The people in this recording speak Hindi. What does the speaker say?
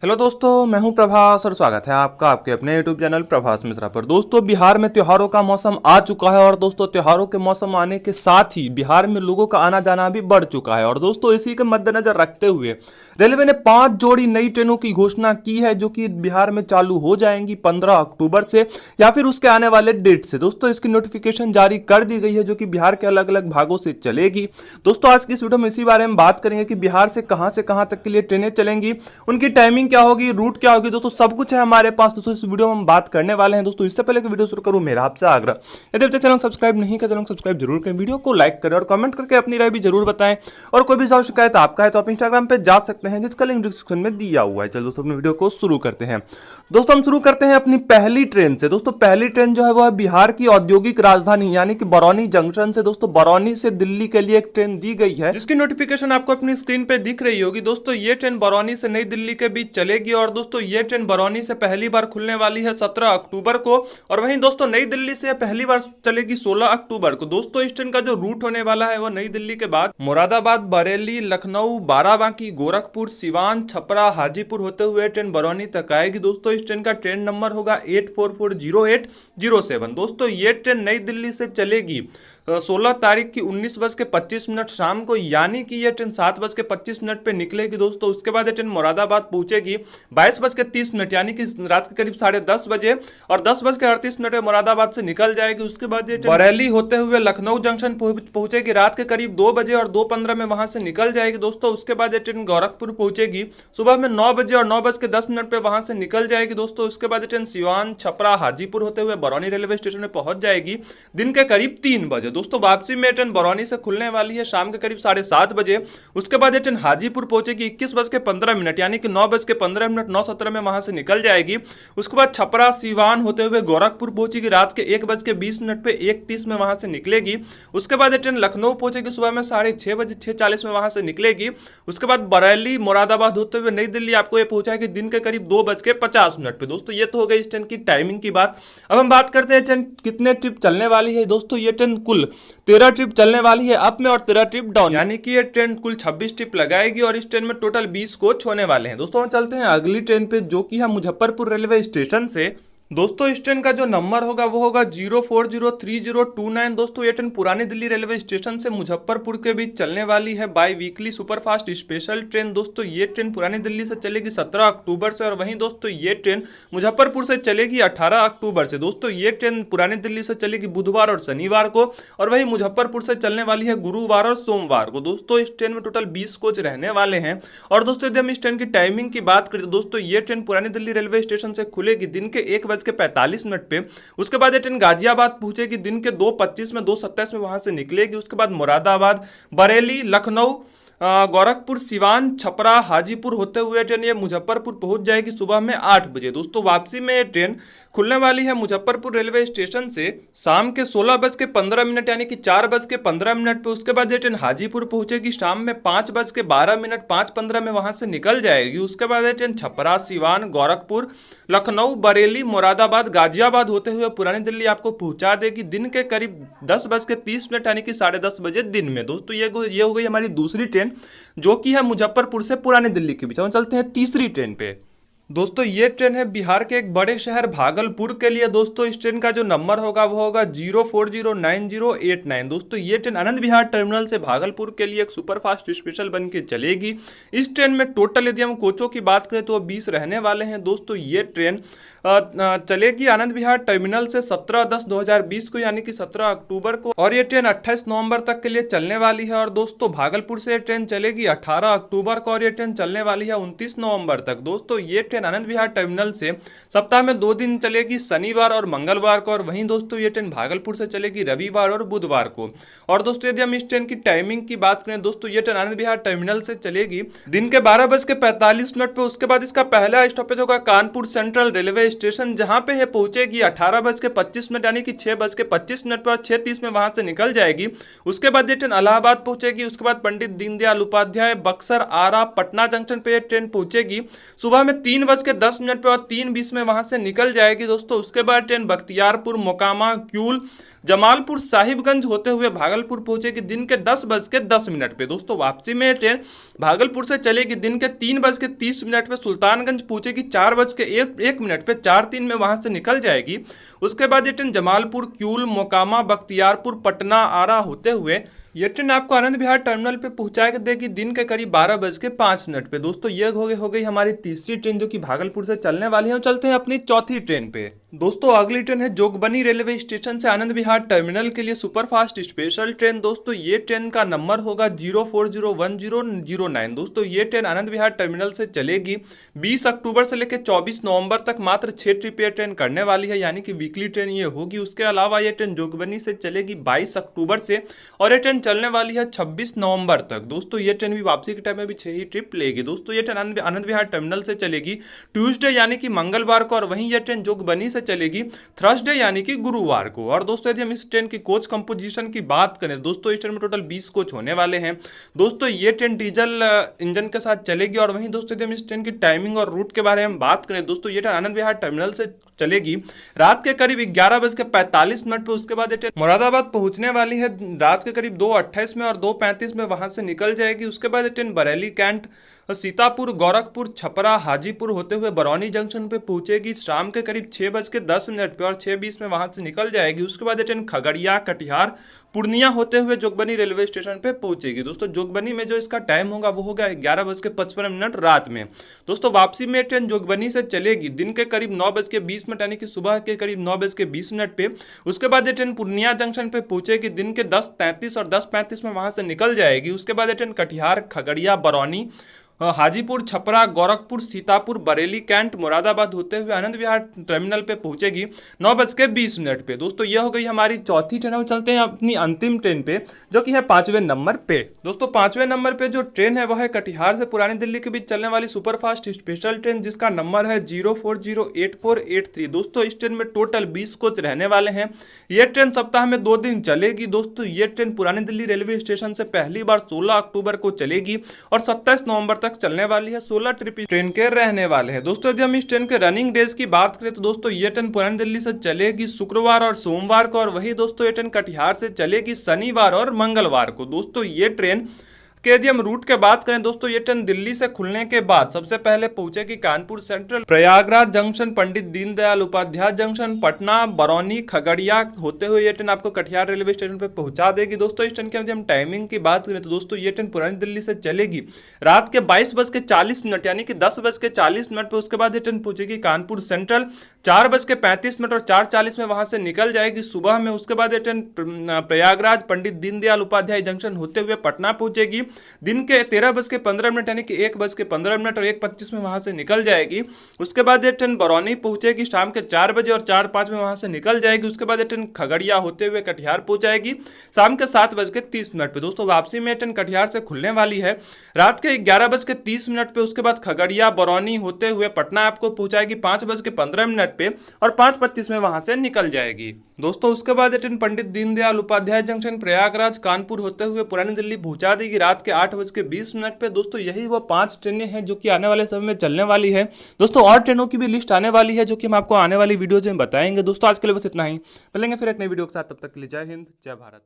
हेलो दोस्तों, मैं हूं प्रभास और स्वागत है आपका आपके अपने यूट्यूब चैनल प्रभास मिश्रा पर। दोस्तों, बिहार में त्योहारों का मौसम आ चुका है और दोस्तों त्योहारों के मौसम आने के साथ ही बिहार में लोगों का आना जाना भी बढ़ चुका है। और दोस्तों, इसी के मद्देनजर रखते हुए रेलवे ने 5 जोड़ी नई ट्रेनों की घोषणा की है, जो कि बिहार में चालू हो जाएंगी 15 अक्टूबर से या फिर उसके आने वाले डेट से। दोस्तों, इसकी नोटिफिकेशन जारी कर दी गई है, जो कि बिहार के अलग अलग भागों से चलेगी। दोस्तों, आज की इस वीडियो में इसी बारे में बात करेंगे कि बिहार से कहां तक के लिए ट्रेनें चलेंगी, उनकी टाइमिंग क्या होगी, रूट क्या होगी। दोस्तों, सब कुछ है हमारे पास। दोस्तों, इस वीडियो में हम बात करने वाले हैं। दोस्तों, इससे पहले कि वीडियो शुरू करूं, मेरा आपसे आग्रह, यदि अब तक चैनल सब्सक्राइब नहीं किया, चैनल सब्सक्राइब जरूर करें, वीडियो को लाइक करें और कमेंट करके अपनी राय भी जरूर बताएं। और कोई भी शिकायत आपका है तो आप इंस्टाग्राम पे जा सकते हैं, जिसका लिंक डिस्क्रिप्शन में दिया हुआ है। चलो दोस्तों, अपनी वीडियो को शुरू करते हैं। दोस्तों, हम शुरू करते हैं अपनी पहली ट्रेन से। दोस्तों, पहली ट्रेन जो है वह बिहार की औद्योगिक राजधानी यानी कि बरौनी जंक्शन से, दोस्तों बरौनी से दिल्ली के लिए एक ट्रेन दी गई है, जिसकी नोटिफिकेशन आपको अपनी स्क्रीन पे दिख रही होगी। दोस्तों, ये ट्रेन बरौनी से नई दिल्ली के बीच चलेगी और दोस्तों ये ट्रेन बरौनी से पहली बार खुलने वाली है 17 अक्टूबर को। और वहीं दोस्तों नई दिल्ली से पहली बार चलेगी 16 अक्टूबर को। दोस्तों, इस ट्रेन का जो रूट होने वाला है वो नई दिल्ली के बाद मुरादाबाद, बरेली, लखनऊ, बाराबांकी, गोरखपुर, सिवान, छपरा, हाजीपुर होते हुए ट्रेन बरौनी तक आएगी। दोस्तों, इस ट्रेन का ट्रेन नंबर होगा 84408007। दोस्तों, ये ट्रेन नई दिल्ली से चलेगी 16 तारीख की 19:25 शाम को, यानी कि यह ट्रेन 7:25 पे निकलेगी। दोस्तों, उसके बाद यह ट्रेन मुरादाबाद पहुंचेगी 22:30 यानी कि रात के करीब 10:30 बजे, और 10:38 पे मुरादाबाद से निकल जाएगी। उसके बाद ये बरेली होते हुए लखनऊ जंक्शन पहुंचेगी रात के करीब 2 बजे और 2:15 में वहां से निकल जाएगी। दोस्तों, उसके बाद ये ट्रेन गोरखपुर पहुंचेगी सुबह में 9 बजे और 9:10 पे वहां से निकल जाएगी। दोस्तों, उसके बाद ये ट्रेन सिवान, छपरा, हाजीपुर होते हुए बरौनी रेलवे स्टेशन में पहुंच जाएगी दिन के करीब 3 बजे। दोस्तों, वापसी में ट्रेन बरौनी से खुलने वाली है शाम के करीब 7:30 बजे। उसके बाद ये ट्रेन हाजीपुर पहुंचेगी 21:15 यानी कि 9:15 9:17 में वहां से निकल जाएगी। उसके बाद छपरा, सिवान होते हुए गोरखपुर पहुंचेगी रात के 1:20 पे 1:30 में वहां से निकलेगी। उसके बाद ये ट्रेन लखनऊ पहुंचेगी सुबह में 6:30 बजे 6:40 में वहां से निकलेगी। उसके बाद बरेली, मुरादाबाद होते हुए नई दिल्ली आपको ये पहुंचाएगी दिन के करीब 2:50 पे। दोस्तों, ये तो हो गई इस ट्रेन की टाइमिंग की बात। अब हम बात करते हैं ट्रेन कितने ट्रिप चलने वाली है। दोस्तों, ये ट्रेन कुल 13 ट्रिप चलने वाली है अप में और 13 ट्रिप डाउन, यानी कि ये ट्रेन कुल 26 ट्रिप लगाएगी और इस ट्रेन में टोटल 20 कोच होने वाले हैं। दोस्तों, हम चलते हैं अगली ट्रेन पे, जो कि है मुजफ्फरपुर रेलवे स्टेशन से। दोस्तों, इस ट्रेन का जो नंबर होगा वो होगा 040329। दोस्तों, ये ट्रेन पुरानी दिल्ली रेलवे स्टेशन से मुजफ्फरपुर के बीच चलने वाली है by weekly superfast special train. दोस्तों, ये ट्रेन पुरानी दिल्ली से चलेगी 17 अक्टूबर से, और वहीं दोस्तों ये ट्रेन मुजफ्फरपुर से चलेगी 18 अक्टूबर से। दोस्तों, ये ट्रेन पुरानी दिल्ली से चलेगी बुधवार और शनिवार को, और वहीं मुजफ्फरपुर से चलने वाली है गुरुवार और सोमवार को। दोस्तों, इस ट्रेन में टोटल 20 कोच रहने वाले हैं। और दोस्तों, यदि हम इस ट्रेन की टाइमिंग की बात करें तो दोस्तों ये ट्रेन पुरानी दिल्ली रेलवे स्टेशन से खुलेगी दिन के 1:45 पे। उसके बाद ये ट्रेन गाजियाबाद पहुंचेगी दिन के 2:25 में 2:27 में वहां से निकलेगी। उसके बाद मुरादाबाद, बरेली, लखनऊ, गोरखपुर, सिवान, छपरा, हाजीपुर होते हुए ट्रेन ये मुजफ्फरपुर पहुंच जाएगी सुबह में 8 बजे। दोस्तों, वापसी में ये ट्रेन खुलने वाली है मुजफ्फरपुर रेलवे स्टेशन से शाम के 16:15 यानी कि 4:15 पे। उसके बाद ये ट्रेन हाजीपुर पहुंचेगी शाम में 5:12 5:15 में वहां से निकल जाएगी। उसके बाद ये ट्रेन छपरा, सिवान, गोरखपुर, लखनऊ, बरेली, मुरादाबाद, गाजियाबाद होते हुए पुरानी दिल्ली आपको पहुंचा देगी दिन के करीब 10:30 यानी कि 10:30 बजे दिन में। दोस्तों, ये हो गई हमारी दूसरी ट्रेन, जो कि है मुजफ्फरपुर से पुरानी दिल्ली के बीच। हम चलते हैं तीसरी ट्रेन पे। दोस्तों, ये ट्रेन है बिहार के एक बड़े शहर भागलपुर के लिए। दोस्तों, इस ट्रेन का जो नंबर होगा वो होगा 04090989। दोस्तों, ये ट्रेन आनंद विहार टर्मिनल से भागलपुर के लिए एक सुपरफास्ट स्पेशल बन के चलेगी। इस ट्रेन में टोटल यदि हम कोचों की बात करें तो 20 रहने वाले हैं। दोस्तों, ये ट्रेन चलेगी आनंद विहार टर्मिनल से 17/10/2020 को, यानी कि 17 अक्टूबर को, और ये ट्रेन 28 नवंबर तक के लिए चलने वाली है। और दोस्तों, भागलपुर से ये ट्रेन चलेगी 18 अक्टूबर को, और ये ट्रेन चलने वाली है 29 नवंबर तक। दोस्तों, ये ट्रेन आनंद विहार टर्मिनल से सप्ताह में 2 दिन चलेगी, शनिवार और मंगलवार को, और वहीं दोस्तों ये ट्रेन भागलपुर से चलेगी रविवार और बुधवार को। और दोस्तों, यदि हम इस ट्रेन की टाइमिंग की बात करें दोस्तों, ये ट्रेन आनंद विहार टर्मिनल से चलेगी दिन के 12:45 पे। उसके बाद इसका पहला स्टॉपेज होगा कानपुर सेंट्रल रेलवे स्टेशन, जहां पे ये पहुंचेगी 18:25 यानी कि 6:25 पर, 6:30 में वहां से निकल जाएगी। उसके बाद ये ट्रेन इलाहाबाद पहुंचेगी। उसके बाद पंडित दीनदयाल उपाध्याय, बक्सर, आरा, पटना जंक्शन पे ये ट्रेन पहुंचेगी सुबह में 3 3:10 पे और 3:20 में वहां से निकल जाएगी दोस्तों। उसके बाद ट्रेन बख्तियारपुर, मोकामा, क्यूल, जमालपुर, साहिबगंज होते हुए भागलपुर पहुंचेगी दिन के 10:10 पे। दोस्तों वापसी में ट्रेन भागलपुर से चलेगी दिन के 3:30 पे, सुल्तानगंज पहुंचेगी 4:01 पे, 4:03 में वहां से निकल जाएगी। उसके बाद ये ट्रेन जमालपुर, क्यूल, मोकामा, बख्तियारपुर, पटना, आरा होते हुए ये ट्रेन आपको आनंद विहार टर्मिनल पे पहुंचा देगी दिन के करीब 12:05 पे। दोस्तों ये हो गई हमारी तीसरी ट्रेन जो कि भागलपुर से चलने वाली है। चलते हैं अपनी चौथी ट्रेन पे। दोस्तों अगली ट्रेन है जोगबनी रेलवे स्टेशन से आनंद विहार टर्मिनल के लिए सुपरफास्ट स्पेशल ट्रेन। दोस्तों ये ट्रेन का नंबर होगा 040109। दोस्तों ये ट्रेन आनंद विहार टर्मिनल से चलेगी 20 अक्टूबर से लेकर 24 नवंबर तक। मात्र 6 ट्रिप ये ट्रेन करने वाली है, यानी कि वीकली ट्रेन ये होगी। उसके अलावा ये ट्रेन जोगबनी से चलेगी 22 अक्टूबर से और ये ट्रेन चलने वाली है 26 नवंबर तक। दोस्तों ये ट्रेन भी वापसी के टाइम में भी 6 ही ट्रिप लेगी। दोस्तों ये ट्रेन आनंद विहार टर्मिनल से चलेगी ट्यूसडे यानी कि मंगलवार को, और वहीं ये ट्रेन जोगबनी से चलेगी थर्सडे यानी कि गुरुवार को। और दोस्तों यदि हम इस ट्रेन की कोच कंपोजिशन की बात करें दोस्तों, इस ट्रेन में टोटल 20 कोच होने वाले हैं। दोस्तों ये ट्रेन डीजल इंजन के साथ चलेगी। और वहीं दोस्तों यदि हम इस ट्रेन की टाइमिंग और रूट के बारे में बात करें दोस्तों, ये ट्रेन आनंद विहार टर्मिनल से चलेगी रात के करीब 11:45 पे। उसके बाद ये ट्रेन मुरादाबाद पहुंचने वाली है रात के करीब 2:28 में और 2:35 में वहां से निकल जाएगी। उसके बाद ये ट्रेन बरेली, कैंट, सीतापुर, गोरखपुर, छपरा, हाजीपुर होते हुए बरौनी जंक्शन पे पहुंचेगी शाम के करीब 6:10 पे और 6:20 में वहां से निकल जाएगी। उसके बाद ये ट्रेन खगड़िया, कटिहार, पूर्णिया होते हुए जोगबनी रेलवे स्टेशन पे पहुंचेगी। दोस्तों जोगबनी में जो इसका टाइम होगा वो होगा 11:55 रात में। दोस्तों वापसी में ट्रेन जोगबनी से चलेगी दिन के करीब 9:20 यानी कि सुबह के करीब 9:20 पे। उसके बाद ये ट्रेन पूर्णिया जंक्शन पे पहुंचेगी दिन के 10:33 और 10:35 में वहां से निकल जाएगी। उसके बाद ये ट्रेन कटिहार, खगड़िया, बरौनी, हाजीपुर, छपरा, गोरखपुर, सीतापुर, बरेली, कैंट, मुरादाबाद होते हुए आनंद विहार टर्मिनल पे पहुंचेगी 9:20 पे। दोस्तों यह हो गई हमारी चौथी ट्रेन। चलते हैं अपनी अंतिम ट्रेन पे जो कि है 5वें नंबर पे। दोस्तों 5वें नंबर पे जो ट्रेन है वह है कटिहार से पुरानी दिल्ली के बीच चलने वाली सुपरफास्ट स्पेशल ट्रेन जिसका नंबर है 040848 दोस्तों इस ट्रेन में टोटल 20 कोच रहने वाले हैं। यह ट्रेन सप्ताह में 2 दिन चलेगी। दोस्तों ये ट्रेन पुरानी दिल्ली रेलवे स्टेशन से पहली बार 16 अक्टूबर को चलेगी और 27 नवंबर तक चलने वाली है। 16 ट्रिप ट्रेन के रहने वाले हैं। दोस्तों यदि हम इस ट्रेन के रनिंग डेज की बात करें तो दोस्तों ये ट्रेन पुरानी दिल्ली से चलेगी शुक्रवार और सोमवार को, और वही दोस्तों ये ट्रेन कटिहार से चलेगी शनिवार और मंगलवार को। दोस्तों ये ट्रेन के यदि हम रूट के बात करें दोस्तों, ये ट्रेन दिल्ली से खुलने के बाद सबसे पहले पहुंचेगी Kanpur central, Prayagraj junction, Pandit Deendayal Upadhyay junction, Patna, Barauni, Khagaria होते हुए ये ट्रेन आपको कटिहार रेलवे स्टेशन पर पहुंचा देगी। दोस्तों इस ट्रेन की यदि हम टाइमिंग की बात करें तो दोस्तों ये ट्रेन पुरानी दिल्ली से चलेगी रात के 22:40 यानी कि 10:40 पे। उसके बाद ये ट्रेन पहुंचेगी कानपुर सेंट्रल 4:35 और 4:40 में वहां से निकल जाएगी सुबह में। उसके बाद ये ट्रेन प्रयागराज, पंडित दीनदयाल उपाध्याय जंक्शन होते हुए पटना पहुंचेगी दिन के 13:15 यानी कि 1:15 और 1:25 में वहां से निकल जाएगी। उसके बाद ये ट्रेन बरौनी पहुंचेगी शाम के 4 बजे और 4:05 में वहां से निकल जाएगी। उसके बाद ये ट्रेन खगड़िया होते हुए कटिहार पहुंचाएगी शाम के 7:30 पे। दोस्तों वापसी में ट्रेन कटिहार से खुलने वाली है रात के 11:30 पे। उसके बाद खगड़िया, बरौनी होते हुए पटना आपको पहुंचाएगी 5:15 पे और 5:25 में वहां से निकल जाएगी। दोस्तों उसके बाद ये ट्रेन पंडित दीनदयाल उपाध्याय जंक्शन, प्रयागराज, कानपुर होते हुए पुरानी दिल्ली पहुंचा देगी रात के 8:20 पे। दोस्तों यही वो 5 ट्रेनें हैं जो कि आने वाले समय में चलने वाली है। दोस्तों और ट्रेनों की भी लिस्ट आने वाली है जो कि हम आपको आने वाली वीडियोज में बताएंगे। दोस्तों आज के लिए बस इतना ही, मिलेंगे फिर एक नई वीडियो के साथ, तब तक के लिए जय हिंद, जय भारत।